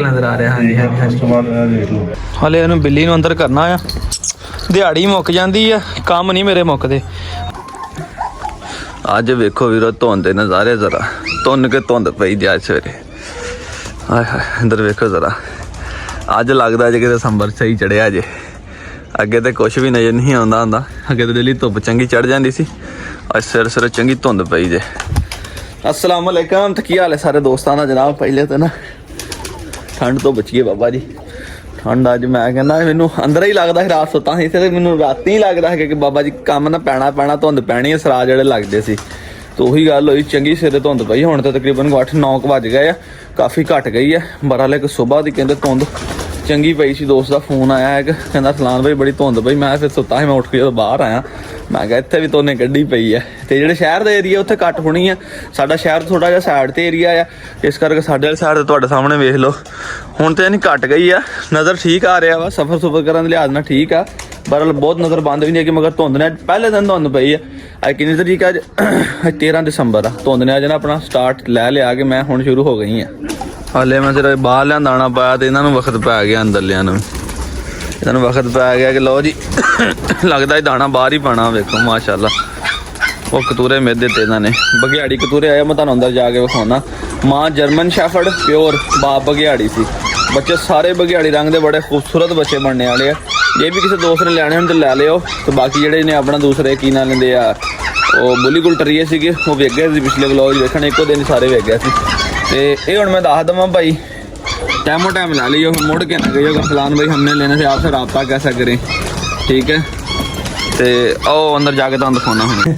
Circle नजर आ रहा। हाँ जी हाँ जी हाँ ਉਸ ਤੋਂ ਬਾਅਦ ਇਹ ਦੇਖ ਲਓ ਹਲੇ ਇਹਨੂੰ ਬਿੱਲੀ ਨੂੰ ਅੰਦਰ ਕਰਨਾ ਆ। ਦਿਹਾੜੀ ਮੁੱਕ ਜਾਂਦੀ ਆ, ਕੰਮ ਨਹੀਂ ਮੇਰੇ ਮੁੱਕਦੇ। ਅੱਜ ਵੇਖੋ ਵੀਰੋ ਧੁੰਦ ਦੇ ਨਜ਼ਾਰੇ ਜ਼ਰਾ, ਧੁੰਨ ਕੇ ਧੁੰਦ ਪਈ ਜੀ ਅੱਜ ਸਵੇਰੇ। ਹਾਏ ਹਾਏ ਅੰਦਰ ਵੇਖੋ ਜ਼ਰਾ, ਅੱਜ ਲੱਗਦਾ ਜੇ ਕਿ ਦਸੰਬਰ ਸਹੀ ਚੜਿਆ ਜੇ। ਅੱਗੇ ਤੇ ਕੁਛ ਵੀ ਨਜ਼ਰ ਨਹੀਂ ਆਉਂਦਾ ਹੁੰਦਾ, ਅੱਗੇ ਤਾਂ ਡੇਲੀ ਧੁੱਪ ਚੰਗੀ ਚੜ ਜਾਂਦੀ ਸੀ, ਅੱਜ ਸਿਰ ਸਿਰ ਚੰਗੀ ਧੁੰਦ ਪਈ ਜੇ। अस्सलाम वालेकुम। तो की हाल है सारे दोस्तों का जनाब। पहले तो ना ठंड तो बचिए बाबा जी, ठंड अज मैं कहना मैनू अंदर ही लगता है, रात सुता सी ते मैनू राती ही लगता है कि बाबा जी काम ना पैना धुंद पैनी है, सरा जेड़े लगते सी। तो उही गल हुई, चंगी सिरे धुंद पई। हुण तो तकरीबन 8-9 बज गए आ, काफ़ी घट गई है। बहरहाल एक सुबह की कहते धुंद चंगी पई सी। दोस्त का फोन आया है, कहना फलान भाई बड़ी धुंद पई। मैं फिर सुता ही, मैं उठ के जो बाहर आया, मैं कहा इत्थे भी धुंद कड्ढी पई है। तो जिहड़े शहर का एरिया उत्थे घट होनी है, साडा शहर थोड़ा जिहा साइड ते एरिया आ, इस करके साडे वाली साइड तुहाडे सामने वेख लो हुण तो यानी घट गई है। नज़र ठीक आ रहा वा, सफ़र सुफर करने के लिहाज नाल ठीक आ। बहरहाल बहुत नज़र बंद भी नहीं है, मगर धुंद ने पहले दिन धुंद पई है। अज कितनी तरीक है? अज 13 दिसंबर आ। धुंद ने अज ना अपना स्टार्ट लै लिया कि मैं हुण शुरू हो गई है। हाले मैं सिर्फ बाहर लिया दाना पाया तो इन्होंने वक्त पै गया, अंदर लिया इन्होंने वक्त पै गया कि लो जी लगता है दाना बाहर ही पाना। वेखो माशाल्लाह वो कतूरे मेद दिते इन्होंने, बघियाड़ी कतूरे आए। मैं तुहानू अंदर जाके विखाना। माँ जर्मन शैफर्ड प्योर, बाप बघियाड़ी सी। बच्चे सारे बघियाड़ी रंग के बड़े खूबसूरत बच्चे बनने वाले हैं। जे भी किसी दोस्त ने लैने तो लै लियो। तो बाकी जेडे ने अपना दूसरे की ना लेंदे आ वो बुली गुलटरिए सीगे, वो वेख गए पिछले व्लॉग देखने, एको दिन सारे वेख गए थे। तो ये हूँ मैं दस देव भाई, टाइमो टाइम ला लियो, मुड़ के ना गई फलान भाई हमने लेने से आपसे रब्ता कैसा करें, ठीक है। तो आओ अंदर जाके तुम दिखाना हूँ।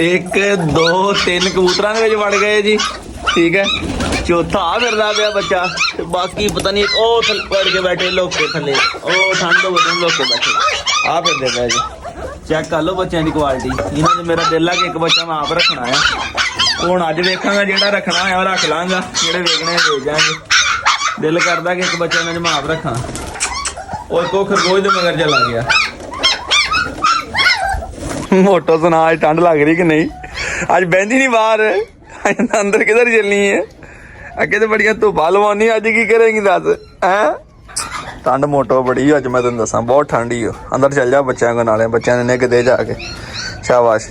1 2 3 कबूतर के वड़ गए जी, ठीक है। चौथा आ फिरदा पिया बच्चा, बाकी पता नहीं ओ पड़ के बैठे लोके थले, ओ ठंड तो बचन लोके बैठे आ फिरदे पे जी। चेक कर लो बच्चों की क्वालिटी। इन्होंने मेरा दिल है कि एक बच्चा मैं आप रखना है। हूँ अज वेखा जो रखना है वह रख लाँगा, जोड़े वेचने वेच जाएंगे। दिल करता कि एक बच्चा मैं आप रखा। और को खरगोश के मगर चला गया। मोटो सुना आज ठंड लग रही कि नहीं? अज बहती नहीं बाहर, अंदर किधर चलनी है? अगे तो बड़िया धुप्पा लवानी, अज की करेंगी दस है? ठंड मोटो बड़ी अज मैं तेन दसा, बहुत ठंड ही हो। अंदर चल जा बच्चों को नाले, बच्चों ने किते जाके। शाबाश।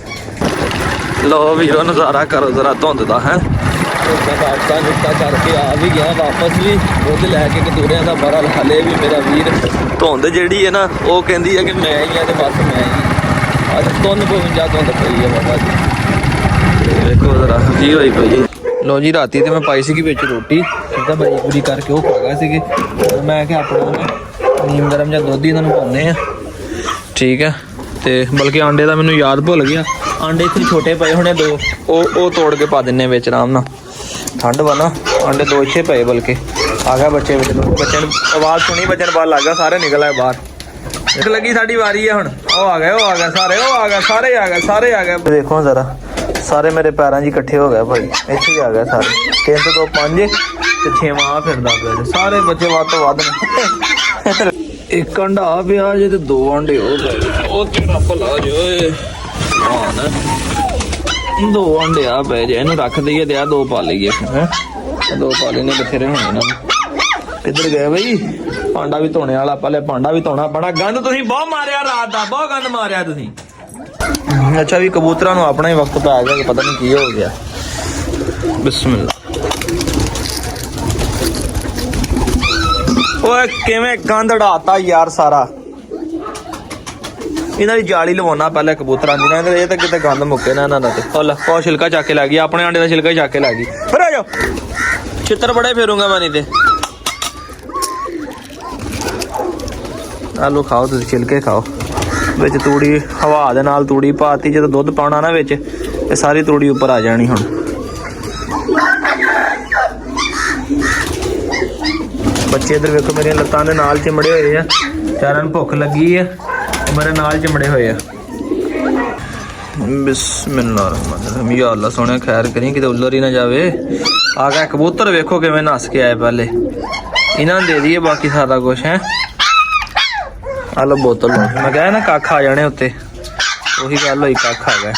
लो वीरो नज़ारा करो जरा धुंद का है। नाश्ता नुश्ता करके आ भी गया वापस भी, दुध लैके कतूरियां का। बहरहाल हले भी मेरा वीर धुंद जी है ना, वो कहती है कि मैं ही है, तो बस मैं ही। अज 52 धुंद पई है बाबा जी। देखो जरा जी हुई पई। लो जी राती तो मैं पाई सी रोटी, तो बड़ी पूरी करके वो खा गए थे। मैं क्या अपना नीम गर्म या दुध ही इन्होंने पाने हैं, ठीक है। तो बल्कि आंडे का मैनू याद भुल गया, आंडे इतने छोटे पे होने 2, वो तोड़ के पा देने बिच आराम ना। ठंड वा ना, आंडे 2 इतने पे, बल्कि आ गया बच्चे बच्चे आवाज़ सुनी, बच्चे बाहर लग गया, सारे निकल आए बाहर। एक लगी साड़ी वारी है हुण, वो आ गए सारे, वो आ गए सारे, आ गए सारे, आ गए। देखो जरा सारे मेरे पैरों जी इकट्ठे हो गए भाई, इत्थे ही आ गए सारे। 3 तो 2 5 ते 6वां फिरदा पिया, सारे बच्चे वध तो वध ने। एक अंडा आ पिया जे ते 2 अंडे हो गए। ओ तेरा भला जो हाँ 2 अंडे आ पे जे, इन्हू रख दईए ते आ 2 पा लईए है। 2 पा लेने बथेरे होने इन्हां। किधर गए भाई? भांडा भी धोने वाला, पहले भांडा भी धोना पैना। गंद तुसीं बहुत मारिया रात दा, बहुत गंद मारिया तुसीं। अच्छा भी कबूतरां नूं अपना ही वक्त पै गया कि पता नहीं की हो गया। बिस्मिल्लाह। ओए किवें गंद उड़ाता यार सारा। इन्हां दी जाली लवाना पहले कबूतरां दी ना, ये तो किते गंद मुक्के ना इन्हां दा। ते ला ओ छिलका चक के लै गई, अपने आंडे दा छिलका ही चक के लै गई। फिर आ जाओ, छितर बड़े फेरूंगा मैं नहीं ते। आलू खाओ तुसीं, छिलके खाओ। विच तूड़ी हवा दे नाल तूड़ी पाती, जो दुध पाना ना विच, ते सारी तूड़ी उपर आ जानी। हुण बच्चे इधर वेखो मेरी लत्तां दे नाल चिमड़े होए आ, चारां नूं भुख लगी है, मेरे नाल चिमड़े होए आ। बिस्मिल्लाह या अल्लाह सोने खैर करी, किते उल्लर ही ना जावे। आ गया कबूतर, वेखो किवें नस के आए। पहले इन्हां दे दिए बाकी सारा कुछ है। आ लो बोतल लो, मैं कहा ना कख आ जाने उत्ते, उही गल होई, कख आ गए।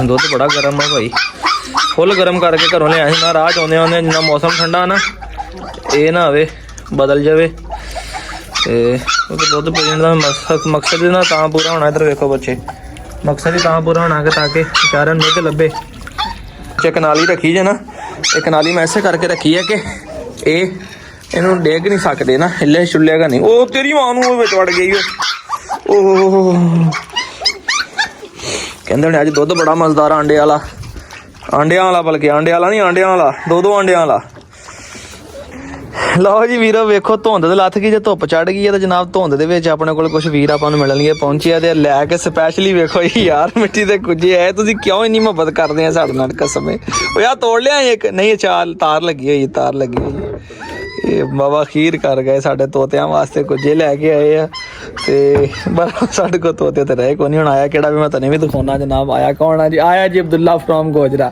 दुध बड़ा गर्म है भाई, ਫੁੱਲ ਗਰਮ ਕਰਕੇ ਘਰੋਂ ਲਿਆ ਸੀ ਮੈਂ। ਰਾਹ ਚ ਆਉਂਦੇ ਆਉਂਦੇ ਜਿੰਨਾ ਮੌਸਮ ਠੰਡਾ ਨਾ, ਇਹ ਨਾ ਹੋਵੇ ਬਦਲ ਜਾਵੇ ਤੇ ਦੁੱਧ ਪੀਣ ਦਾ ਮਕਸਦ ਨਾ ਤਾਂ ਪੂਰਾ ਹੋਣਾ। ਇੱਧਰ ਵੇਖੋ ਬੱਚੇ, ਮਕਸਦ ਹੀ ਤਾਂ ਪੂਰਾ ਹੋਣਾ ਕਿ ਤਾਂ ਕਿ ਵਿਚਾਰਿਆਂ ਨੂੰ ਨਿੱਘ ਲੱਭੇ। ਇੱਕ ਨਾਲੀ ਰੱਖੀ ਜੇ ਨਾ, ਇੱਕ ਨਾਲੀ ਮੈਂ ਐਸੇ ਕਰਕੇ ਰੱਖੀ ਹੈ ਕਿ ਇਹਨੂੰ ਡੇਗ ਨਹੀਂ ਸਕਦੇ ਨਾ, ਹਿੱਲੇ ਛੁੱਲੇਗਾ ਨਹੀਂ। ਉਹ ਤੇਰੀ ਮਾਂ ਨੂੰ ਵਿੱਚ ਵੜ ਗਈ ਉਹ। ਕਹਿੰਦੇ ਨੇ ਅੱਜ ਦੁੱਧ ਬੜਾ ਮਜ਼ੇਦਾਰ ਅੰਡਿਆਂ ਵਾਲਾ ਬਲਕਿ ਅੰਡਿਆਂ ਵਾਲਾ ਨਹੀਂ, ਅੰਡਿਆਂ ਵਾਲਾ, 2 ਅੰਡਿਆਂ ਵਾਲਾ। ਲਓ ਜੀ ਵੀਰੋ, ਵੇਖੋ ਧੁੰਦ ਦੇ ਲੱਥ ਗਈ, ਜੇ ਧੁੱਪ ਚੜ ਗਈ ਹੈ ਤਾਂ ਜਨਾਬ ਧੁੰਦ ਦੇ ਵਿੱਚ ਆਪਣੇ ਕੋਲ ਕੁਝ ਵੀਰ ਆਪਾਂ ਨੂੰ ਮਿਲਣਗੇ ਪਹੁੰਚਿਆ ਤੇ ਲੈ ਕੇ ਸਪੈਸ਼ਲੀ। ਵੇਖੋ ਯਾਰ ਮਿੱਟੀ ਦੇ ਕੁਝੇ ਆਏ, ਤੁਸੀਂ ਕਿਉਂ ਇੰਨੀ ਮੁਹੱਬਤ ਕਰਦੇ ਆ ਸਾਡੇ ਨਾਲ ਕਸਮ ਹੈ। ਉਹ ਯਾਰ ਤੋੜ ਲਿਆ ਇੱਕ, ਨਹੀਂ ਚਾਲ ਤਾਰ ਲੱਗੀ ਹੋਈ, ਤਾਰ ਲੱਗੀ ਹੋਈ। ਇਹ ਬਾਬਾ ਖੀਰ ਕਰ ਗਏ ਸਾਡੇ ਤੋਤਿਆਂ ਵਾਸਤੇ, ਕੁਝੇ ਲੈ ਕੇ ਆਏ ਆ ਤੇ ਸਾਡੇ ਕੋਲ ਤੋਤੇ ਤੇ ਰਹੇ ਕੋਈ ਨਹੀਂ। ਹੁਣ ਆਇਆ ਕਿਹੜਾ ਵੀ ਮੈਂ ਤੈਨੂੰ ਵੀ ਦਿਖਾਉਣਾ ਜਨਾਬ। ਆਇਆ ਕੌਣ ਆ ਜੀ? ਆਇਆ ਜੀ ਅਬਦੁੱਲਾ ਫਰੋਮ ਗੋਜਰਾ।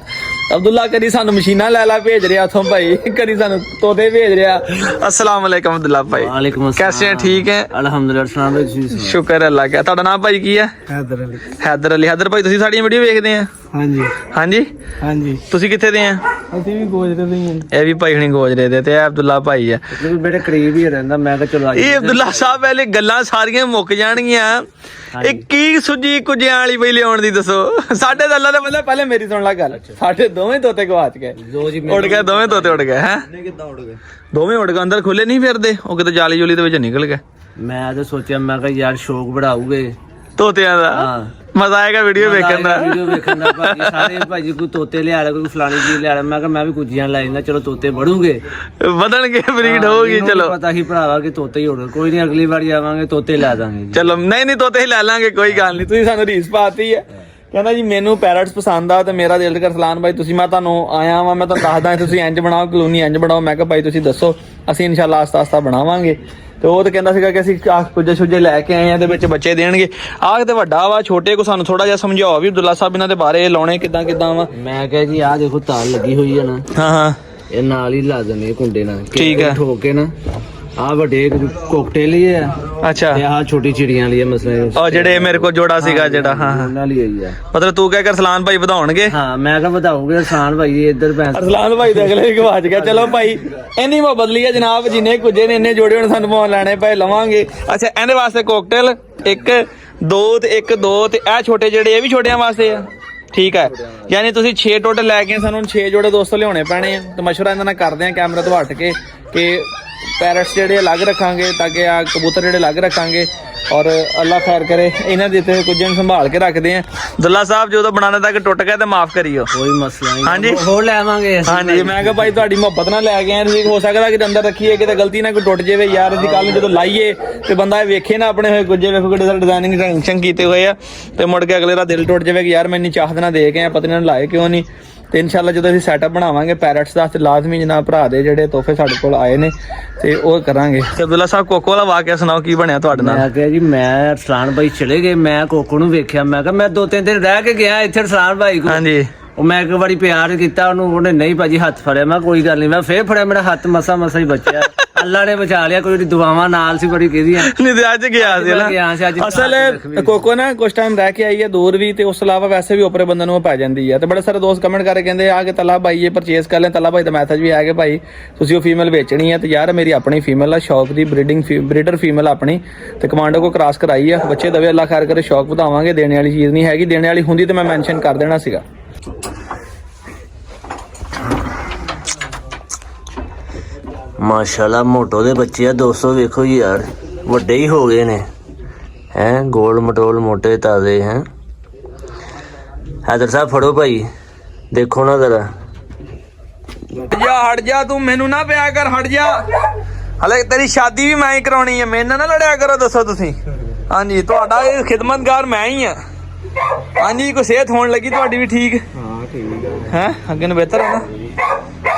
ਅਬਦੁੱਲਾ ਕਦੀ ਸਾਨੂੰ ਮਸ਼ੀਨਾਂ ਲੈ ਭੇਜ ਰਿਹਾ ਉੱਥੋਂ ਭਾਈ, ਕਦੀ ਸਾਨੂੰ ਤੋਤੇ ਭੇਜ ਰਿਹਾ। अस्सलाम वालेकुम अब्दुल्ला भाई। वालेकुम अस्सलाम। कैसे हैं? ठीक है अल्हम्दुलिल्लाह। शुक्र अल्लाह का। ਤੁਹਾਡਾ ਨਾਮ ਭਾਈ ਕੀ ਹੈ? ਹੈਦਰ ਅਲੀ। ਹੈਦਰ ਅਲੀ। ਹੈਦਰ ਭਾਈ ਤੁਸੀਂ ਸਾਡੀਆਂ ਵੀਡੀਓ ਵੇਖਦੇ ਆ? ਹਾਂਜੀ ਹਾਂਜੀ ਹਾਂਜੀ। ਤੁਸੀਂ ਕਿੱਥੇ ਦੇ ਆ? ਅਸੀਂ ਵੀ ਗੋਜਰੇ ਦੇ ਹੀ ਆ। ਇਹ ਵੀ ਭਾਈ ਹਣੀ ਗੋਜਰੇ ਦੇ ਤੇ ਇਹ ਅਬਦੁੱਲਾ ਭਾਈ ਆ। ਮੇਰੇ ਕਰੀਬ ਹੀ ਰਹਿੰਦਾ ਮੈਂ ਤਾਂ ਚਲੋ। ਇਹ ਅਬਦੁੱਲਾ ਸਾਹਿਬ ਪਹਿਲੇ ਗੱਲਾਂ ਸਾਰੀਆਂ ਮੁੱਕ ਜਾਣਗੀਆਂ। ਇਹ ਕੀ ਸੁੱਜੀ ਕੁਝਿਆਂ ਵਾਲੀ ਬਈ ਲਿਆਉਣ ਦੀ ਦੱਸੋ। ਸਾਡੇ ਤਾਂ ਅੱਲਾ ਦਾ ਬੰਦਾ, ਪਹਿਲੇ ਮੇਰੀ ਸੁਣ ਲੈ ਗੱਲ। ਸਾਡੇ ਦੋਵੇਂ ਤੋਤੇ ਗਵਾਚ ਗਏ, ਉੜ ਗਏ ਦੋਵੇਂ ਤੋਤੇ, ਉੜ ਗਏ। ਹੈ ਕਿੱਦਾਂ ਉੜ ਗਏ? ਦੋਵੇਂ ਉੜ ਗਏ, ਅੰਦਰ ਖੁੱਲੇ ਨਹੀਂ ਫਿਰਦੇ, ਉਹ ਕਿਤੇ ਜਾਲੀ ਜੁਲੀ ਦੇ ਵਿੱਚ ਨਿਕਲ ਗਏ। ਮੈਂ ਤਾਂ ਸੋਚਿਆ ਮੈਂ ਕਿਹਾ ਯਾਰ ਸ਼ੌਕ ਵਧਾਉਗੇ ਤੋਤਿਆਂ ਦਾ, ਮਜ਼ਾ ਆਏਗਾ ਵੀਡੀਓ ਵੇਖਣ ਦਾ। ਭਾਜੀ ਸਾਰੇ ਭਾਜੀ ਕੋਈ ਤੋਤੇ ਲਿਆ ਲੈ, ਕੋਈ ਫਲਾਣੀ ਚੀਜ਼ ਲਿਆ ਲੈ। ਮੈਂ ਕਿਹਾ ਮੈਂ ਵੀ ਕੁਝੀਆਂ ਲੈ ਜਾਂਦਾ, ਚਲੋ ਤੋਤੇ ਵਧੂਗੇ, ਵਧਣਗੇ, ਬਰੀਡ ਹੋਊਗੀ। ਚਲੋ ਪਤਾ ਹੀ ਭਰਾਵਾ ਕਿ ਤੋਤੇ ਹੀ ਹੋਣ, ਕੋਈ ਨਹੀਂ ਅਗਲੀ ਵਾਰੀ ਆਵਾਂਗੇ ਤੋਤੇ ਲੈ ਦਾਂਗੇ। ਚਲੋ ਨਹੀਂ ਤੋਤੇ ਹੀ ਲੈ ਲਾਂਗੇ, ਕੋਈ ਗੱਲ ਨਹੀਂ। ਤੁਸੀਂ ਸਾਨੂੰ ਰੀਸ ਪਾਤੀ ਹੈ। ਕਹਿੰਦਾ ਜੀ ਮੈਨੂੰ ਪੈਰਟਸ ਪਸੰਦ ਆ ਤੇ ਮੇਰਾ ਦਿਲ ਕਰ ਸਲਾਨ ਭਾਈ ਤੁਸੀਂ, ਮੈਂ ਤੁਹਾਨੂੰ ਆਇਆ ਵਾਂ, ਮੈਂ ਤੁਹਾਨੂੰ ਦੱਸਦਾ ਤੁਸੀਂ ਇੰਜ ਬਣਾਓ ਕਲੋਨੀ, ਇੰਜ ਬਣਾਓ। ਮੈਂ ਕਿਹਾ ਭਾਈ ਤੁਸੀਂ ਦੱਸੋ, ਅਸੀਂ ਇਨਸ਼ਾਅੱਲਾ ਆਸਤਾ ਬਣਾਵਾਂਗੇ। ਤੇ ਉਹ ਤਾਂ ਕਹਿੰਦਾ ਸੀਗਾ ਕਿ ਅਸੀਂ ਕੁਝ ਛੁੱਜੇ ਲੈ ਕੇ ਆਏ ਆ, ਦੇ ਵਿੱਚ ਬੱਚੇ ਦੇਣਗੇ। ਆਹ ਤੇ ਵੱਡਾ ਵਾ, ਛੋਟੇ ਕੋ ਸਾਨੂੰ ਥੋੜਾ ਜਿਹਾ ਸਮਝਾਓ ਵੀ ਅਬਦੁੱਲਾ ਸਾਹਿਬ ਇਹਨਾਂ ਦੇ ਬਾਰੇ, ਲਾਉਣੇ ਕਿੱਦਾਂ ਵਾ। ਮੈਂ ਕਿਹਾ ਜੀ ਆਹ ਦੇਖੋ ਤਾਰ ਲੱਗੀ ਹੋਈ ਆ ਨਾ, ਹਾਂ ਇਹ ਨਾਲ ਹੀ ਲਾ ਦਿੰਦੇ ਕੁੰਡੇ ਨਾਲ, ਠੀਕ ਹੈ, ਠੋਕ ਕੇ ਨਾ। ਆਹ ਵੱਡੇ ਕੋਕਟੇਲ ਹੀ ਆ, ਅੱਛਾ, ਤੇ ਆਹ ਛੋਟੀ ਚਿੜੀਆਂ ਲਈ ਮਸਲੇ। ਉਹ ਜਿਹੜੇ ਮੇਰੇ ਕੋਲ ਜੋੜਾ ਸੀਗਾ ਜਿਹੜਾ, ਹਾਂ ਉਹਨਾਂ ਲਈ ਆਈ ਆ। ਮਤਲਬ ਤੂੰ ਕਹਿ ਕਰ ਸਲਾਨ ਭਾਈ ਵਧਾਉਣਗੇ? ਹਾਂ ਮੈਂ ਕਿਹਾ ਵਧਾਉਂਗੇ ਸਲਾਨ ਭਾਈ। ਇੱਧਰ ਸਲਾਨ ਭਾਈ ਦੇ ਅਗਲੇ ਗਵਾਚ ਗਿਆ। ਚਲੋ ਭਾਈ ਇੰਨੀ ਮੁਹੱਬਤ ਲਈ ਆ ਜਨਾਬ, ਜਿੰਨੇ ਕੁਝੇ ਨੇ ਇੰਨੇ ਜੋੜੇ ਹੁਣ ਸਾਨੂੰ ਭਾਵੇਂ ਲੈਣੇ ਪਏ ਲਵਾਂਗੇ। ਅੱਛਾ ਇਹਦੇ ਵਾਸਤੇ ਕੋਕਟੇਲ 1 2 ਤੇ 1 2 ਤੇ ਇਹ ਛੋਟੇ ਜਿਹੜੇ ਇਹ ਵੀ ਛੋਟਿਆਂ ਵਾਸਤੇ ਆ, ਠੀਕ ਹੈ। ਯਾਨੀ ਤੁਸੀਂ 6 ਟੋਟਲ ਲੈ ਕੇ ਸਾਨੂੰ 6 ਜੋੜੇ ਦੋਸਤੋ ਲਿਆਉਣੇ ਪੈਣੇ ਆ। ਤੇ ਮਸ਼ਵਰਾ ਇਹਨਾਂ ਨਾਲ ਕਰਦੇ ਆ ਕੈਮਰੇ ਤੋਂ ਹਟ ਕੇ ਕਿ ਪੈਰਟਸ ਜਿਹੜੇ ਅਲੱਗ ਰੱਖਾਂਗੇ ਤਾਂ ਕਿ ਆ ਕਬੂਤਰ ਜਿਹੜੇ ਅਲੱਗ ਰੱਖਾਂਗੇ। ਔਰ ਅੱਲਾਹ ਖੈਰ ਕਰੇ, ਇਹਨਾਂ ਦੇ ਤੇ ਕੁਝ ਨੂੰ ਸੰਭਾਲ ਕੇ ਰੱਖਦੇ ਆ। ਦੁੱਲਾ ਸਾਹਿਬ ਜਦੋਂ ਬਣਾਉਣੇ ਤੱਕ ਟੁੱਟ ਗਿਆ ਤੇ ਮਾਫ ਕਰਿਓ, ਕੋਈ ਮਸਲਾ ਨਹੀਂ। ਹਾਂਜੀ ਹੋਰ ਲੈ ਆਵਾਂਗੇ। ਹਾਂਜੀ ਮੈਂ ਕਿਹਾ ਭਾਈ ਤੁਹਾਡੀ ਮੁਹੱਬਤ ਨਾਲ ਲੈ ਕੇ ਆਏ ਤੁਸੀਂ, ਹੋ ਸਕਦਾ ਕਿ ਅੰਦਰ ਰੱਖੀਏ ਕਿਤੇ ਗਲਤੀ ਨਾਲ ਕੋਈ ਟੁੱਟ ਜਾਵੇ ਯਾਰ। ਅਸੀਂ ਕੱਲ ਨੂੰ ਜਦੋਂ ਲਾਈਏ ਤੇ ਬੰਦਾ ਵੇਖੇ ਨਾ ਆਪਣੇ ਹੋਏ ਕੁਝ, ਵੇਖੋ ਕਿਹੜੇ ਸਾਰੇ ਡਿਜ਼ਾਈਨਿੰਗ ਟੈਂਸ਼ਨ ਕੀਤੇ ਹੋਏ ਆ, ਤੇ ਮੁੜ ਕੇ ਅਗਲੇ ਦਾ ਦਿਲ ਟੁੱਟ ਜਾਵੇ ਕਿ ਯਾਰ ਮੈਂ ਇੰਨੀ ਚਾਹਤ ਨਾਲ ਦੇ ਕੇ ਆਇਆ, ਪਤਾ ਨਹੀਂ ਲਾਏ ਕਿਉਂ ਨਹੀਂ। ਤੇ ਇਨਸ਼ਾਅੱਲਾ ਜਦੋਂ ਅਸੀਂ ਸੈਟਅਪ ਬਣਾਵਾਂਗੇ ਪੈਰਟਸ ਦਾ ਤੇ ਲਾਜ਼ਮੀ ਜਨਾਬ ਭਰਾ ਦੇ ਜਿਹੜੇ ਤੋਹਫੇ ਸਾਡੇ ਕੋਲ ਆਏ ਨੇ ਤੇ ਉਹ ਕਰਾਂਗੇ। ਤੇ ਅਬਦੁੱਲਾ ਸਾਹਿਬ ਕੋਕੋ ਵਾਲਾ ਵਾਕਿਆ ਸੁਣਾਓ, ਕੀ ਬਣਿਆ ਤੁਹਾਡੇ ਨਾਲ? ਮੈਂ ਕਿਹਾ ਜੀ ਮੈਂ ਰਸਲਾਨ ਭਾਈ ਚਲੇ ਗਏ, ਮੈਂ ਕੋਕੋ ਨੂੰ ਵੇਖਿਆ, ਮੈਂ ਕਿਹਾ ਮੈਂ 2-3 ਦਿਨ ਰਹਿ ਕੇ ਗਿਆ ਇੱਥੇ ਰਸਲਾਨ ਭਾਈ ਕੋਲ। ਹਾਂਜੀ ਉਹ ਮੈਂ ਇੱਕ ਵਾਰੀ ਪਿਆਰ ਕੀਤਾ ਉਹਨੂੰ, ਉਹਨੇ ਨਹੀਂ ਭਾਜੀ ਹੱਥ ਫੜਿਆ। ਮੈਂ ਕੋਈ ਗੱਲ ਨਹੀਂ, ਮੈਂ ਫੇਰ ਫੜਿਆ, ਮੇਰਾ ਹੱਥ ਮਸਾ ਹੀ ਬਚਿਆ। ਅੱਲਾ ਨੇ ਬਚਾ ਲਿਆ, ਕੋਈ ਦੁਆਵਾਂ ਨਾਲ ਸੀ ਬੜੀ ਕਿਹਦੀਆਂ। ਨਹੀਂ ਤੇ ਅੱਜ ਗਿਆ ਸੀ ਨਾ ਅਸਲ ਕੋਕੋ ਨਾ ਕੁਝ ਟਾਈਮ ਰਹਿ ਕੇ ਆਈ ਹੈ ਦੂਰ ਵੀ, ਤੇ ਉਸ ਤੋਂ ਇਲਾਵਾ ਵੈਸੇ ਵੀ ਉੱਪਰੇ ਬੰਦੇ ਨੂੰ ਪੈ ਜਾਂਦੀ ਹੈ। ਤੇ ਬੜੇ ਸਾਰੇ ਦੋਸਤ ਕਮੈਂਟ ਕਰਕੇ ਕਹਿੰਦੇ ਆ ਕਿ ਤਲਾ ਭਾਈ ਇਹ ਪਰਚੇਸ ਕਰ ਲੈ। ਤਲਾ ਭਾਈ ਦਾ ਮੈਸੇਜ ਵੀ ਆ ਕਿ ਭਾਈ ਤੁਸੀਂ ਉਹ ਫੀਮੇਲ ਵੇਚਣੀ ਹੈ। ਤੇ ਯਾਰ ਮੇਰੀ ਆਪਣੀ ਫੀਮੇਲ ਆ, ਸ਼ੌਕ ਦੀ ਬਰੀਡਰ ਫੀਮੇਲ ਆਪਣੀ, ਤੇ ਕਮਾਂਡੋ ਕੋ ਕ੍ਰਾਸ ਕਰਾਈ ਆ। ਬੱਚੇ ਦਵੇ ਅੱਲਾ ਖੈਰ ਕਰੇ, ਸ਼ੌਕ ਵਧਾਵਾਂਗੇ। ਦੇਣੇ ਵਾਲੀ ਚੀਜ਼ ਨਹੀਂ ਹੈਗੀ, ਦੇਣੇ ਵਾਲੀ ਹੁੰਦੀ ਤੇ ਮੈਂ ਮੈਂਸ਼ਨ ਕਰ ਦੇਣਾ ਸੀਗਾ। ਮਾਸ਼ਾਅੱਲਾ ਮੋਟੋ ਦੇ ਬੱਚੇ ਆ ਦੋਸਤੋ, ਵੇਖੋ ਜੀ ਯਾਰ ਵੱਡੇ ਹੀ ਹੋ ਗਏ ਨੇ, ਹੈ ਗੋਲ ਮਟੋਲ ਮੋਟੇ ਤਾਜ਼ੇ। ਹੈ ਹੈਦਰ ਸਾਹਿਬ ਫੜੋ ਭਾਈ, ਦੇਖੋ ਨਾ ਜ਼ਰਾ। ਹਟ ਜਾ ਤੂੰ, ਮੈਨੂੰ ਨਾ ਪਿਆ ਕਰ, ਹਟ ਜਾ। ਹਲੇ ਤੇਰੀ ਸ਼ਾਦੀ ਵੀ ਮੈਂ ਹੀ ਕਰਾਉਣੀ ਹੈ, ਮੇਰੇ ਨਾਲ ਨਾ ਲੜਿਆ ਕਰੋ। ਦੱਸੋ ਤੁਸੀਂ? ਹਾਂਜੀ ਤੁਹਾਡਾ ਇਹ ਖਿਦਮਤਗਾਰ ਮੈਂ ਹੀ ਆ। ਹਾਂਜੀ ਕੋਈ ਸਿਹਤ ਹੋਣ ਲੱਗੀ ਤੁਹਾਡੀ ਵੀ ਠੀਕ? ਹਾਂ ਠੀਕ ਹੈ। ਅੱਗੇ ਨੂੰ ਬਿਹਤਰ ਹੈ ਨਾ?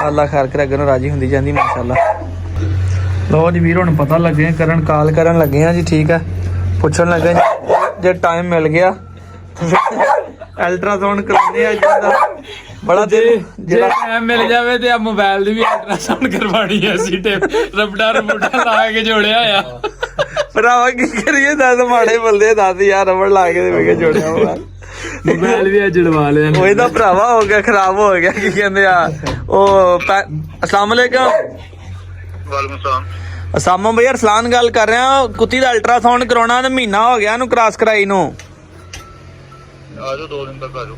ਅੱਲਾ ਖੈਰ ਕਰੇ, ਅੱਗੇ ਨੂੰ ਰਾਜੀ ਹੁੰਦੀ ਜਾਂਦੀ ਮਾਸ਼ਾਅੱਲਾ। ਲੋ ਜੀ ਵੀਰ ਹੁਣ ਪਤਾ ਲੱਗੇ ਕਾਲ ਕਰਨ ਲੱਗੇ ਆ ਜੀ, ਠੀਕ ਹੈ। ਪੁੱਛਣ ਲੱਗੇ ਜੇ ਟਾਈਮ ਮਿਲ ਗਿਆ ਅਲਟਰਾਸਾਊਂਡ ਕਰਾਉਂਦੇ ਆ ਜਿੱਦਾਂ ਬੜਾ ਦਿਲ ਜਿਹੜਾ ਟਾਈਮ ਮਿਲ ਜਾਵੇ ਤੇ ਆ ਮੋਬਾਈਲ ਦੀ ਵੀ ਅਲਟਰਾਸਾਊਂਡ ਕਰਵਾਣੀ ਹੈ ਅਸੀਂ ਤੇ ਰਬੜਾ ਲਾ ਕੇ ਜੋੜਿਆ ਆ ਭਰਾਵਾ ਕੀ ਕਰੀਏ ਦੱਸ ਮਾੜੇ ਬੰਦੇ ਦੱਸ ਯਾਰ ਰਬੜ ਲਾ ਕੇ ਦੇ ਜੋੜਿਆ ਮੋਬਾਈਲ ਵੀ ਜੜਵਾ ਲਿਆ ਉਹ ਇਹਦਾ ਭਰਾਵਾ ਹੋ ਗਿਆ ਖਰਾਬ ਹੋ ਗਿਆ ਕੀ ਕਹਿੰਦੇ ਆ ਉਹ ਅਸਲਾਮ ਅਲੈਕਮ ਵਾਲੇਕੁਮ ਸਲਾਮ। ਅਸਾਮੋ ਭਈਆ ਅਰਸਲਾਨ ਗੱਲ ਕਰ ਰਿਹਾ ਕੁੱਤੀ ਦਾ ਅਲਟਰਾਸਾਊਂਡ ਕਰਾਉਣਾ ਤੇ ਮਹੀਨਾ ਹੋ ਗਿਆ ਇਹਨੂੰ ਕ੍ਰਾਸ ਕਰਾਈ ਨੂੰ ਆ ਜਾਓ 2 ਦਿਨ ਤੱਕ ਆ ਜਾਓ।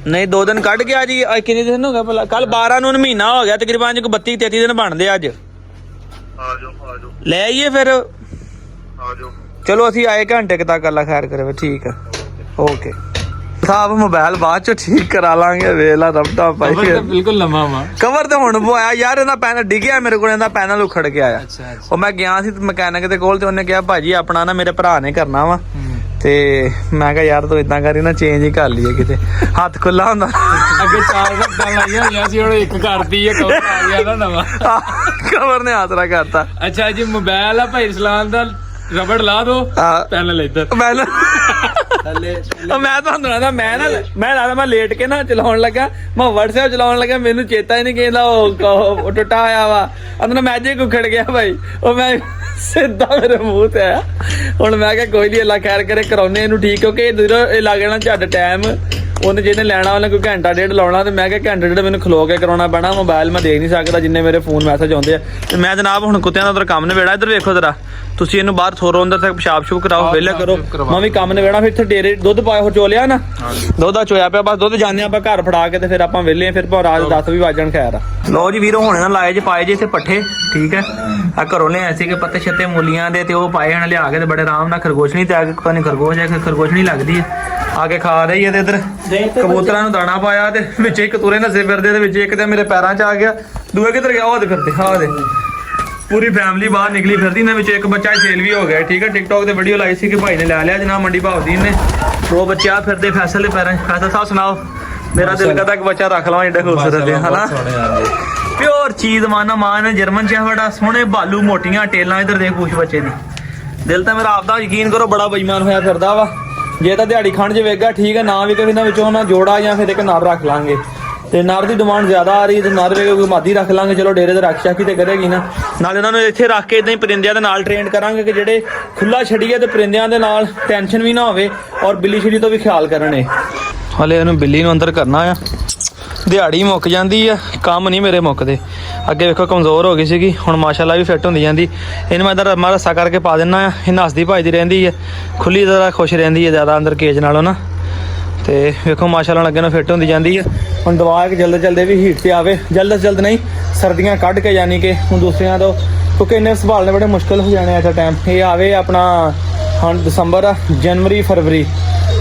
ਨਹੀਂ 2 ਦਿਨ ਕੱਢ ਗਿਆ ਜੀ ਅੱਜ ਕਿੰਨੇ ਦਿਨ ਹੋ ਗਏ ਭਲਾ ਕੱਲ 12 ਨੂੰ ਮਹੀਨਾ ਹੋ ਗਿਆ ਤਕਰੀਬਨ 32 33 ਦਿਨ ਬਣਦੇ ਅੱਜ ਆ ਜਾਓ ਲੈ ਆਈਏ ਫਿਰ ਆ ਜਾਓ। ਚਲੋ ਅਸੀਂ ਆਏ ਘੰਟੇ ਤੱਕ ਅੱਲਾ ਖੈਰ ਕਰੇ ਠੀਕ ਆ ਓਕੇ ਸਾਹਿਬ ਮੋਬਾਈਲ ਬਾਅਦ ਚ ਠੀਕ ਕਰਾ ਲਾਂਗੇ ਵੇਲਾ ਰਬਟਾ ਪਾਈ ਬਿਲਕੁਲ ਨਵਾਂ ਵਾ ਕਵਰ ਤੇ ਹੁਣ ਪਵਾਇਆ ਯਾਰ ਇਹਦਾ ਪੈਨਲ ਡਿੱਗਿਆ ਮੇਰੇ ਕੋਲ ਇਹਦਾ ਪੈਨਲ ਉਖੜ ਕੇ ਆਇਆ ਅੱਛਾ ਉਹ ਮੈਂ ਗਿਆ ਸੀ ਮਕੈਨਿਕ ਦੇ ਕੋਲ ਤੇ ਉਹਨੇ ਕਿਹਾ ਭਾਜੀ ਆਪਣਾ ਨਾ ਮੇਰੇ ਭਰਾ ਨੇ ਕਰਨਾ ਵਾ ਤੇ ਮੈਂ ਕਿਹਾ ਯਾਰ ਤੂੰ ਇਦਾਂ ਕਰੀ ਨਾ ਚੇਂਜ ਹੀ ਕਰ ਲਈਏ ਕਿਤੇ ਹੱਥ ਖੁੱਲਾ ਹੁੰਦਾ ਅੱਗੇ 4 ਘੰਟਾ ਲਾਈਆਂ ਹੋਈਆਂ ਸੀ ਹੁਣ ਇੱਕ ਕਰਤੀ ਹੈ ਕਵਰ ਆ ਗਿਆ ਨਾ ਨਵਾਂ ਕਵਰ ਨੇ ਆਸਰਾ ਕਰਤਾ ਅੱਛਾ ਜੀ ਮੋਬਾਈਲ ਆ ਭਾਈ ਸਲਾਨ ਦਾ ਰਬੜ ਲਾ ਦੋ ਪੈਨਲ ਇੱਧਰ ਮੈਂ ਤੁਹਾਨੂੰ ਦੱਸਦਾ ਮੈਂ ਲੇਟ ਕੇ ਨਾ ਚਲਾਉਣ ਲੱਗਾ ਮੈਂ WhatsApp ਚਲਾਉਣ ਲੱਗਾ ਮੈਨੂੰ ਚੇਤਾ ਹੀ ਨਹੀਂ ਕਹਿੰਦਾ ਉਹ ਟੁੱਟਾ ਹੋਇਆ ਵਾ ਅੰਦਰ ਮੈਜਿਕ ਉਖੜ ਗਿਆ ਭਾਈ ਉਹ ਮੈਂ ਸਿੱਧਾ ਮੇਰੇ ਮੂੰਹ ਤੇ ਆਇਆ ਹੁਣ ਮੈਂ ਕਿਹਾ ਕੋਈ ਨਹੀਂ ਅੱਲਾ ਖੈਰ ਕਰੇ ਕਰਾਉਨੇ ਇਹਨੂੰ ਠੀਕ ਕਿਉਂਕਿ ਇਹ ਲੱਗ ਜਾਣਾ ਝੱਟ ਟਾਈਮ ਉਹਨੇ ਜਿਹਨੇ ਲੈਣਾ ਉਹਨੇ ਕੋਈ ਘੰਟਾ ਡੇਢ ਲਾਉਣਾ ਤੇ ਮੈਂ ਕਿਹਾ ਘੰਟਾ ਡੇਢ ਮੈਨੂੰ ਖਲੋ ਕੇ ਕਰਾਉਣਾ ਪੈਣਾ ਮੋਬਾਈਲ ਮੈਂ ਦੇਖ ਨਹੀਂ ਸਕਦਾ ਜਿੰਨੇ ਮੇਰੇ ਫੋਨ ਮੈਸੇਜ ਆਉਂਦੇ ਆ ਤੇ ਮੈਂ ਜਨਾਬ ਹੁਣ ਕੁੱਤਿਆਂ ਦਾ ਉਧਰ ਕੰਮ ਨਿਬੇੜਾ ਇੱਧਰ ਵੇਖੋ ਜ਼ਰਾ ਤੁਸੀਂ ਇਹਨੂੰ ਬਾਹਰ ਥੋਰੋ ਅੰਦਰ ਤੱਕ ਪਿਸ਼ਾਬ ਸ਼ੂਬ ਕਰਾਓ ਵਿਹਲੇ ਕਰੋ ਮੈਂ ਵੀ ਕੰਮ ਨਿਬੇੜਾ ਫਿਰ ਇੱਥੇ ਡੇਰੇ ਦੁੱਧ ਪਾਇਆ ਹੋ ਚੋਲਿਆ ਨਾ ਦੁੱਧ ਦਾ ਚੋਇਆ ਪਿਆ ਬਸ ਦੁੱਧ ਜਾਂਦੇ ਆਪਾਂ ਘਰ ਫੜਾ ਕੇ ਤੇ ਫਿਰ ਆਪਾਂ ਵਿਹਲੇ ਫਿਰ ਰਾਤ 10 ਵੀ ਵੱਜਣ ਖੈਰ ਆ ਲੋ ਜੀ ਵੀਰੋ ਹੁਣੇ ਨਾ ਲਾਏ ਜੇ ਪਾਏ ਜੇ ਇੱਥੇ ਪੱਠੇ ਠੀਕ ਹੈ ਆ ਘਰੋਂ ਲਿਆਏ ਸੀ ਕਿ ਪੱਤੇ ਛੱਤੇ ਮੂਲੀਆਂ ਦੇ ਤੇ ਉਹ ਪਾਏ ਹਨ ਲਿਆ ਕੇ ਤੇ ਬੜੇ ਆਰਾਮ ਨਾਲ ਖਰਗੋਸ਼ਣੀ ਤੇ ਆ ਕੇ ਪਤਾ ਨਹੀਂ ਖਰਗੋਸ਼ ਹੈ ਖਰਗੋਸ਼ਣੀ ਲੱਗਦੀ ਹੈ ਆ ਕੇ ਖਾ ਰਹੀ ਹੈ ਤੇ ਇੱਧਰ ਕਬੂਤਰਾਂ ਨੂੰ ਦਾਣਾ ਪਾਇਆ ਤੇ ਵਿੱਚ ਇੱਕ ਤੁਰੇ ਨਸੇ ਫਿਰਦੇ ਤੇ ਵਿੱਚ ਇੱਕ ਤੇ ਮੇਰੇ ਪੈਰਾਂ 'ਚ ਆ ਗਿਆ ਦੂਏ ਕਿੱਧਰ ਗਿਆ ਉਹ ਦੇ ਫਿਰਦੇ ਹਾਂ ਦੇ ਪੂਰੀ ਫੈਮਿਲੀ ਬਾਹਰ ਨਿਕਲੀ ਫਿਰਦੀ ਨੇ ਵਿੱਚ ਇੱਕ ਬੱਚਾ ਸੇਲ ਵੀ ਹੋ ਗਿਆ ਠੀਕ ਹੈ ਟਿਕਟੌਕ ਤੇ ਵੀਡੀਓ ਲਾਈ ਸੀ ਕਿ ਭਾਈ ਨੇ ਲੈ ਲਿਆ ਜਨਾਬ ਮੰਡੀ ਭਾਵਦੀਨ ਨੇ 2 ਬੱਚੇ ਆ ਫਿਰਦੇ ਫੈਸਲ ਦੇ ਪੈਰਾਂ 'ਚ ਫੈਸਲ ਸਾਹਿਬ ਸੁਣਾਓ ਮੇਰਾ ਦਿਲ ਕਰਦਾ ਇੱਕ ਬੱਚਾ ਰੱਖ ਲਵਾਂ ਏਡਾ ਖੂਬਸੂਰਤ ਦੇ ਹਨਾ ਪਿਓਰ ਚੀਜ਼ ਮਾਨ ਜਰਮਨ ਚ ਬੜਾ ਸੋਹਣੇ ਬਾਲੂ ਮੋਟੀਆਂ ਟੇਲਾਂ ਇਧਰ ਦੇਖ ਕੁਛ ਬੱਚੇ ਦੀ ਦਿਲ ਤਾਂ ਮੇਰਾ ਆਪਦਾ ਯਕੀਨ ਕਰੋ ਬੜਾ ਬੇਈਮਾਨ ਹੋਇਆ ਫਿਰਦਾ ਵਾ ਜੇ ਤਾਂ ਦਿਹਾੜੀ ਖੰਡ ਚ ਵੇਗਾ ਠੀਕ ਹੈ ਨਾ ਵੀ ਕਿਸੇ ਨਾ ਵਿੱਚੋਂ ਨਾ ਜੋੜਾ ਜਾਂ ਫਿਰ ਇੱਕ ਨਰ ਰੱਖ ਲਾਂਗੇ ਤੇ ਨਰ ਦੀ ਡਿਮਾਂਡ ਜ਼ਿਆਦਾ ਆ ਰਹੀ ਤੇ ਨਰ ਵੇਗਾ ਕੋਈ ਮਾਦੀ ਰੱਖ ਲਾਂਗੇ ਚਲੋ ਡੇਰੇ ਤੇ ਰੱਖ ਸ਼ਾਕੀ ਤੇ ਕਰੇਗੀ ਨਾ ਨਾਲ ਇਹਨਾਂ ਨੂੰ ਇੱਥੇ ਰੱਖ ਕੇ ਇਦਾਂ ਹੀ ਪਰਿੰਦਿਆਂ ਦੇ ਨਾਲ ਟ੍ਰੇਨ ਕਰਾਂਗੇ ਕਿ ਜਿਹੜੇ ਖੁੱਲਾ ਛੱਡੀਏ ਤੇ ਪਰਿੰਦਿਆਂ ਦੇ ਨਾਲ ਟੈਨਸ਼ਨ ਵੀ ਨਾ ਹੋਵੇ ਔਰ ਬਿੱਲੀ ਛਿੜੀ ਤੋਂ ਵੀ ਖਿਆਲ ਕਰਨੇ ਹਲੇ ਇਹਨੂੰ ਬਿੱਲੀ ਨੂੰ ਅੰਦਰ ਕਰਨਾ ਆ ਦਿਹਾੜੀ ਮੁੱਕ ਜਾਂਦੀ ਆ ਕੰਮ ਨਹੀਂ ਮੇਰੇ ਮੁੱਕਦੇ ਅੱਗੇ ਵੇਖੋ ਕਮਜ਼ੋਰ ਹੋ ਗਈ ਸੀਗੀ ਹੁਣ ਮਾਸ਼ਾਅੱਲਾ ਵੀ ਫਿੱਟ ਹੁੰਦੀ ਜਾਂਦੀ ਇਹਨੂੰ ਮੈਂ ਇਧਰ ਰੱਸਾ ਕਰਕੇ ਪਾ ਦਿੰਨਾ ਆ ਇਹ ਨੱਸਦੀ ਭੱਜਦੀ ਰਹਿੰਦੀ ਹੈ ਖੁੱਲੀ ਤਰ੍ਹਾਂ ਖੁਸ਼ ਰਹਿੰਦੀ ਹੈ ਜ਼ਿਆਦਾ ਅੰਦਰ ਕੇਜ ਨਾਲੋਂ ਨਾ ਤੇ ਵੇਖੋ ਮਾਸ਼ਾਅੱਲਾ ਲੱਗੇ ਨੂੰ ਫਿੱਟ ਹੁੰਦੀ ਜਾਂਦੀ ਹੈ ਹੁਣ ਦਵਾ ਇੱਕ ਜਲਦੇ ਵੀ ਹੀਟ ਤੇ ਆਵੇ ਜਲਦ ਨਹੀਂ ਸਰਦੀਆਂ ਕੱਢ ਕੇ ਯਾਨੀ ਕਿ ਹੁਣ ਦੂਸਰਿਆਂ ਤੋਂ ਕਿਉਂਕਿ ਇੰਨੇ ਸੰਭਾਲਣੇ ਬੜੇ ਮੁਸ਼ਕਿਲ ਹੋ ਜਾਣੇ ਐਟ ਅ ਟਾਈਮ ਇਹ ਆਵੇ ਆਪਣਾ ਹੁਣ ਦਸੰਬਰ ਆ ਜਨਵਰੀ ਫਰਵਰੀ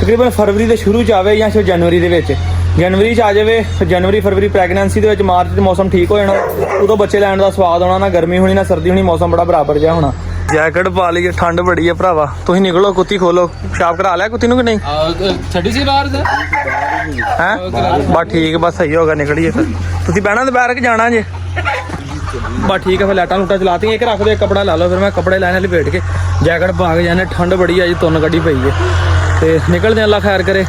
ਤਕਰੀਬਨ ਫਰਵਰੀ ਦੇ ਸ਼ੁਰੂ ਚ ਆਵੇ ਜਾਂ ਫਿਰ ਜਨਵਰੀ ਦੇ ਵਿੱਚ ਜਨਵਰੀ ਚ ਆ ਜਾਵੇ ਫਿਰ ਜਨਵਰੀ ਫਰਵਰੀ ਪ੍ਰੈਗਨੈਂਸੀ ਦੇ ਵਿੱਚ ਮਾਰਚ ਚ ਮੌਸਮ ਠੀਕ ਹੋ ਜਾਣਾ ਉਦੋਂ ਬੱਚੇ ਲੈਣ ਦਾ ਸਵਾਦ ਆਉਣਾ ਨਾ ਗਰਮੀ ਹੋਣੀ ਨਾ ਸਰਦੀ ਹੋਣੀ ਮੌਸਮ ਬੜਾ ਬਰਾਬਰ ਜਿਹਾ ਹੋਣਾ ਜੈਕਟ ਪਾ ਲਈਏ ਠੰਡ ਬੜੀ ਹੈ ਭਰਾਵਾ ਤੁਸੀਂ ਨਿਕਲੋ ਕੁੱਤੀ ਖੋਲੋ ਪਿਸ਼ਾਬ ਕਰਾ ਲਿਆ ਕੁੱਤੀ ਨੂੰ ਕਿ ਨਹੀਂ ਛੱਡੀ ਸੀ ਬਾਹਰ ਦਾ ਹੈ ਬਸ ਠੀਕ ਬਸ ਸਹੀ ਹੋਗਾ ਨਿਕਲੀਏ ਫਿਰ ਤੁਸੀਂ ਬਹਿਣਾ ਦੁਪਹਿਰ ਕਿ ਜਾਣਾ ਜੇ ਬਸ ਠੀਕ ਹੈ ਫਿਰ ਲਾਈਟਾਂ ਲੂਟਾਂ ਚਲਾਤੀਆਂ ਇੱਕ ਰੱਖ ਦਿਓ ਇੱਕ ਕੱਪੜਾ ਲਾ ਲਓ ਫਿਰ ਮੈਂ ਕੱਪੜੇ ਲੈਣ ਵਾਲੀ ਵੇਟ ਕੇ ਜੈਕਟ ਪਾ ਕੇ ਜਾਣੇ ਠੰਡ ਬੜੀ ਆ ਜੀ ਤੁੰਨ ਕੱਢੀ ਪਈ ਹੈ ਤੇ ਨਿਕਲਦੇ ਅੱਲਾ ਖੈਰ ਕਰੇ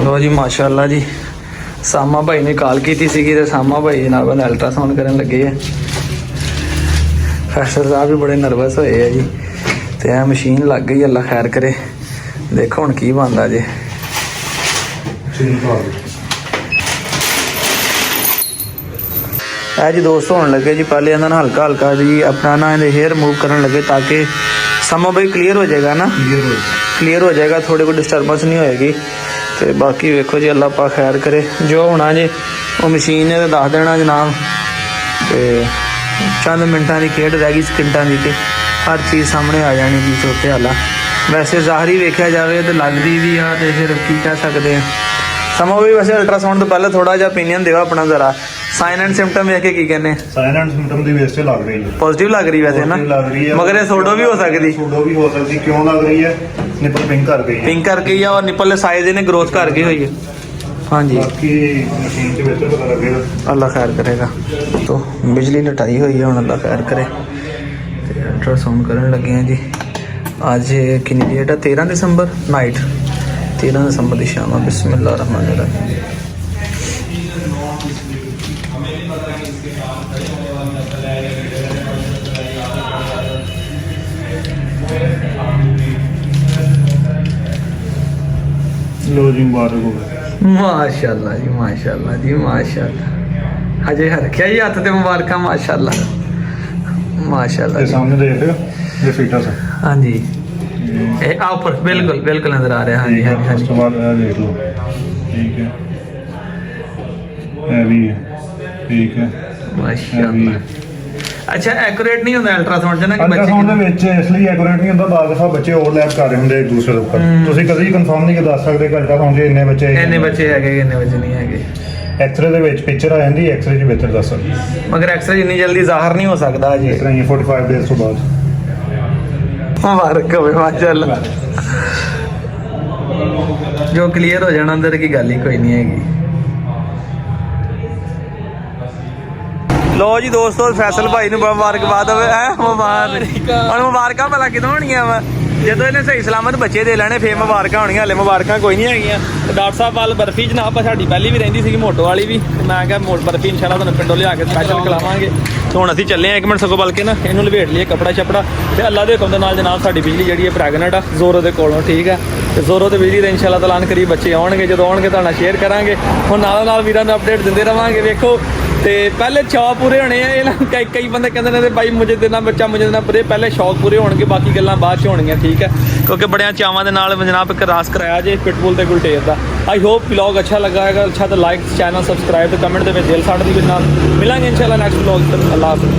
ਲੋ ਜੀ ਮਾਸ਼ਾਅੱਲਾ ਜੀ ਸਾਮਾ ਭਾਈ ਨੇ ਕਾਲ ਕੀਤੀ ਸੀਗੀ ਤੇ ਸਾਮਾ ਭਾਈ ਜਨਾਬ ਨੇ ਅਲਟਰਾਸਾਊਂਡ ਕਰਨ ਲੱਗੇ ਆ ਫੈਸਲ ਸਾਹਿਬ ਵੀ ਬੜੇ ਨਰਵਸ ਹੋਏ ਆ ਜੀ ਤੇ ਇਹ ਮਸ਼ੀਨ ਲੱਗ ਗਈ ਅੱਲਾ ਖੈਰ ਕਰੇ ਦੇਖੋ ਹੁਣ ਕੀ ਬਣਦਾ ਜੇ ਇਹ ਜੀ ਦੋਸਤੋ ਹੋਣ ਲੱਗੇ ਜੀ ਪਹਿਲੇ ਇਹਨਾਂ ਨੂੰ ਹਲਕਾ ਜੀ ਆਪਣਾ ਨਾ ਇਹਦੇ ਹੇਅਰ ਮੂਵ ਕਰਨ ਲੱਗੇ ਤਾਂ ਕਿ ਸਮਾਂ ਭਾਈ ਕਲੀਅਰ ਹੋ ਜਾਏਗਾ ਨਾ ਕਲੀਅਰ ਹੋ ਜਾਏਗਾ ਥੋੜੇ ਕੋਈ ਡਿਸਟਰਬੈਂਸ ਨਹੀਂ ਹੋਏਗੀ ਤੇ ਬਾਕੀ ਵੇਖੋ ਜੀ ਅੱਲਾ ਪਾ ਖੈਰ ਕਰੇ ਜੋ ਹੋਣਾ ਜੀ ਉਹ ਮਸ਼ੀਨ ਨੇ ਤਾਂ ਦੱਸ ਦੇਣਾ ਜਨਾਬ ਤੇ ਚੰਦ ਮਿੰਟਾਂ ਦੀ ਖੇਡ ਰਹਿ ਗਈ ਸਕਿੰਟਾਂ ਦੀ ਤੇ ਹਰ ਚੀਜ਼ ਸਾਹਮਣੇ ਆ ਜਾਣੀ ਜੀ ਸੋਤੇ ਹਾਲਾ ਵੈਸੇ ਜ਼ਾਹਰੀ ਵੇਖਿਆ ਜਾਵੇ ਤੇ ਲੱਗਦੀ ਵੀ ਆ ਤੇ ਫਿਰ ਕੀ ਕਹਿ ਸਕਦੇ ਆ ਸਮਾਂ ਵੀ ਵੈਸੇ ਅਲਟਰਾਸਾਊਂਡ ਤੋਂ ਪਹਿਲਾਂ ਥੋੜਾ ਜਿਹਾ ਓਪੀਨੀਅਨ ਦਿਓ ਆਪਣਾ ਜ਼ਰਾ ਸਾਈਨ ਐਂਡ ਸਿੰਪਟਮ ਵੇਖ ਕੇ ਕੀ ਕਹਿੰਦੇ sign and symptom the base ਤੇ ਲੱਗ ਰਹੀ ਹੈ ਪੋਜ਼ਿਟਿਵ ਲੱਗ ਰਹੀ ਵੈਸੇ ਨਾ ਮਗਰ ਇਹ ਸੋਡੋ ਵੀ ਹੋ ਸਕਦੀ ਕਿਉਂ ਲੱਗ ਰਹੀ ਹੈ ਨਿਪਲ ਪਿੰਕ ਕਰ ਗਈ ਪਿੰਕ ਕਰਕੇ ਆ ਔਰ ਨਿਪਲ ਸਾਈਜ਼ ਇਹਨੇ ਗਰੋਥ ਕਰ ਗਈ ਹੋਈ ਹੈ ਹਾਂਜੀ ਬਾਕੀ ਮਸ਼ੀਨ ਦੇ ਵਿੱਚ ਪਤਾ ਲੱਗੇਗਾ ਅੱਲਾ ਖੈਰ ਕਰੇਗਾ ਤੋ ਬਿਜਲੀ ਲਟਾਈ ਹੋਈ ਹੈ ਹੁਣ ਅੱਲਾ ਖੈਰ ਕਰੇ ਤੇ ਅਲਟਰਾਸਾਊਂਡ ਕਰਨ ਲੱਗੇ ਆ ਜੀ ਅੱਜ ਕਿੰਨੀ ਡੇਟ ਹੈ 13 ਦਸੰਬਰ ਨਾਈਟ 13 ਦਸੰਬਰ ਦੀ ਸ਼ਾਮ ਬਿਸਮਿਲ੍ਲਾਹਿਰ ਰਹਿਮਾਨਿਰ ਰਹੀਮ ਲੋ ਜੀ ਮੁਬਾਰਕ ਹੋਵੇ। ਮਾਸ਼ਾਅੱਲਾ ਜੀ ਮਾਸ਼ਾਅੱਲਾ ਜੀ ਮਾਸ਼ਾਅੱਲਾ ਹਜੇ ਰੱਖਿਆ ਹੀ ਹੱਥ ਤੇ ਮੁਬਾਰਕਾਂ ਮਾਸ਼ਾਅੱਲਾ ਮਾਸ਼ਾਅੱਲਾ ਤੇ ਜੀ। ਸਾਹਮਣੇ ਦੇਖ ਲਿਓ ਇਹ ਫੀਟਸ ਹੈ। ਹਾਂਜੀ ਇਹ ਆ ਉੱਪਰ ਬਿਲਕੁਲ ਬਿਲਕੁਲ ਨਜ਼ਰ ਆ ਰਿਹਾ ਹਾਂਜੀ ਹਾਂਜੀ ਉਸ ਹਾਂਜੀ ਤੋਂ ਬਾਅਦ ਇਹ ਦੇਖ ਲਓ। ਠੀਕ ਹੈ, ਇਹ ਵੀ ਹੈ। ਠੀਕ ਹੈ, ਇਹ ਵੀ ਮਾਸ਼ਾਅੱਲਾ। ਹੈ। ਅੱਛਾ ਐਕੂਰੇਟ ਨਹੀਂ ਹੁੰਦਾ ਅਲਟਰਾਸਾਊਂਡ ਚ ਨਾ ਕਿ ਅਲਟਰਾਸਾਊਂਡ ਦੇ ਵਿੱਚ ਇਸ ਲਈ ਐਕੂਰੇਟ ਨਹੀਂ ਹੁੰਦਾ, ਬਾਅਦ ਦਫਾ ਬੱਚੇ ਓਵਰਲੈਪ ਕਰ ਰਹੇ ਹੁੰਦੇ ਇੱਕ ਦੂਸਰੇ ਦੇ ਉੱਪਰ। ਤੁਸੀਂ ਕਦੀ ਕਨਫਰਮ ਨਹੀਂ ਦੱਸ ਸਕਦੇ ਕਿ ਅਲਟਰਾਸਾਊਂਡ 'ਚ ਇੰਨੇ ਬੱਚੇ ਇੰਨੇ ਬੱਚੇ ਹੈਗੇ ਇੰਨੇ ਬੱਚੇ ਨਹੀਂ ਹੈਗੇ। ਐਕਸਰੇ ਦੇ ਵਿੱਚ ਪਿਕਚਰ ਆ ਜਾਂਦੀ, ਐਕਸਰੇ 'ਚ ਬਿਹਤਰ ਦੱਸ ਸਕਦੇ। ਮਗਰ ਐਕਸਰੇ ਇੰਨੀ ਜਲਦੀ ਜ਼ਾਹਰ ਨਹੀਂ ਹੋ ਸਕਦਾ ਜੀ। ਇਸ ਤਰ੍ਹਾਂ ਹੀ 45 ਡੇਜ਼ ਤੋਂ ਬਾਅਦ। ਮੁਬਾਰਕ ਹੋਵੇ ਮਾਸ਼ਾਅੱਲਾ। ਜੋ ਕਲੀਅਰ ਹੋ ਜਾਣਾ ਅੰਦਰ ਕੀ ਗੱਲ ਹੀ ਕੋਈ ਨਹੀਂ ਹੈਗੀ। ਲੋ ਜੀ ਦੋਸਤੋ ਫੈਸਲ ਭਾਈ ਨੂੰ ਮੁਬਾਰਕਬਾਦ ਹੋਵੇ ਐ ਮੁਬਾਰਕ। ਹੁਣ ਮੁਬਾਰਕਾਂ ਭਲਾ ਕਿਦੋਂ ਹੋਣੀਆਂ ਵਾ ਜਦੋਂ ਇਹਨੇ ਸਹੀ ਸਲਾਮਤ ਬੱਚੇ ਦੇ ਲੈਣੇ ਫੇਰ ਮੁਬਾਰਕਾਂ ਹੋਣੀਆਂ। ਹਲੇ ਮੁਬਾਰਕਾਂ ਕੋਈ ਨਹੀਂ ਹੈਗੀਆਂ। ਤੇ ਡਾਕਟਰ ਸਾਹਿਬ ਵੱਲ ਬਰਫੀ ਜਨਾਬ ਸਾਡੀ ਪਹਿਲੀ ਵੀ ਰਹਿੰਦੀ ਸੀਗੀ ਮੋਟੋ ਵਾਲੀ ਵੀ। ਤੇ ਮੈਂ ਕਿਹਾ ਬਰਫੀ ਇਨਸ਼ਾਅੱਲਾ ਤੁਹਾਨੂੰ ਪਿੰਡੋਂ ਲਿਆ ਕੇ ਸਪੈਸ਼ਲ ਖਿਲਾਵਾਂਗੇ। ਤੇ ਹੁਣ ਅਸੀਂ ਚੱਲੇ ਆ 1 ਮਿੰਟ ਸਗੋਂ ਬਲਕਿ ਨਾ ਇਹਨੂੰ ਲਪੇਟ ਲਈਏ ਕੱਪੜਾ ਛਪੜਾ। ਤੇ ਅੱਲਾ ਦੇ ਹੁਕਮ ਦੇ ਨਾਲ ਜਨਾਬ ਸਾਡੀ ਬਿਜਲੀ ਜਿਹੜੀ ਹੈ ਪ੍ਰੈਗਨੈਂਟ ਆ ਜ਼ੋਰੋ ਦੇ ਕੋਲੋਂ। ਠੀਕ ਹੈ ਤੇ ਜ਼ੋਰੋ ਤੇ ਬਿਜਲੀ ਦਾ ਇਨਸ਼ਾਅੱਲਾ ਤਲਾਨ ਕਰੀ ਬੱਚੇ ਆਉਣਗੇ। ਜਦੋਂ ਆਉਣਗੇ ਤੁਹਾਡੇ ਨਾਲ ਸ਼ੇਅਰ ਕਰਾਂਗੇ। ਹੁਣ ਨਾਲੋਂ ਨਾਲ ਵੀਰਾਂ ਨੂੰ ਅਪਡੇਟ ਦਿੰਦੇ ਰਵਾਂਗੇ। ਵੇਖੋ ਤੇ ਪਹਿਲੇ ਚਾਅ ਪੂਰੇ ਹੋਣੇ ਆ। ਇਹ ਨਾ ਕਈ ਬੰਦੇ ਕਹਿੰਦੇ ਨੇ ਭਾਈ ਮੁਝੇ ਦੇਣਾ ਬੱਚਾ ਮੁਝੇ ਦੇਣਾ, ਪਰ ਇਹ ਪਹਿਲੇ ਸ਼ੌਕ ਪੂਰੇ ਹੋਣਗੇ ਬਾਕੀ ਗੱਲਾਂ ਬਾਅਦ ਚ ਹੋਣਗੀਆਂ। ਠੀਕ ਹੈ ਕਿਉਂਕਿ ਬੜਿਆਂ ਚਾਵਾਂ ਦੇ ਨਾਲ ਜਨਾਬ ਇੱਕ ਰਾਸ ਕਰਾਇਆ ਜੇ ਪਿਟਬੁਲ ਤੇ ਗੁਲਟੇਰ ਦਾ। ਆਈ ਹੋਪ ਵਲੌਗ ਅੱਛਾ ਲੱਗਾ ਹੈਗਾ। ਅੱਛਾ ਤਾਂ ਲਾਈਕ ਚੈਨਲ ਸਬਸਕ੍ਰਾਈਬ ਤੇ ਕਮੈਂਟ ਦੇ ਵਿੱਚ ਦਿਲ ਸਾੜ ਦੀ ਨਾਲ ਮਿਲਾਂਗੇ ਇਨਸ਼ਾਅੱਲਾ ਨੈਕਸਟ ਵਲੌਗ। ਅੱਲਾਹ ਹਾਫਿਜ਼।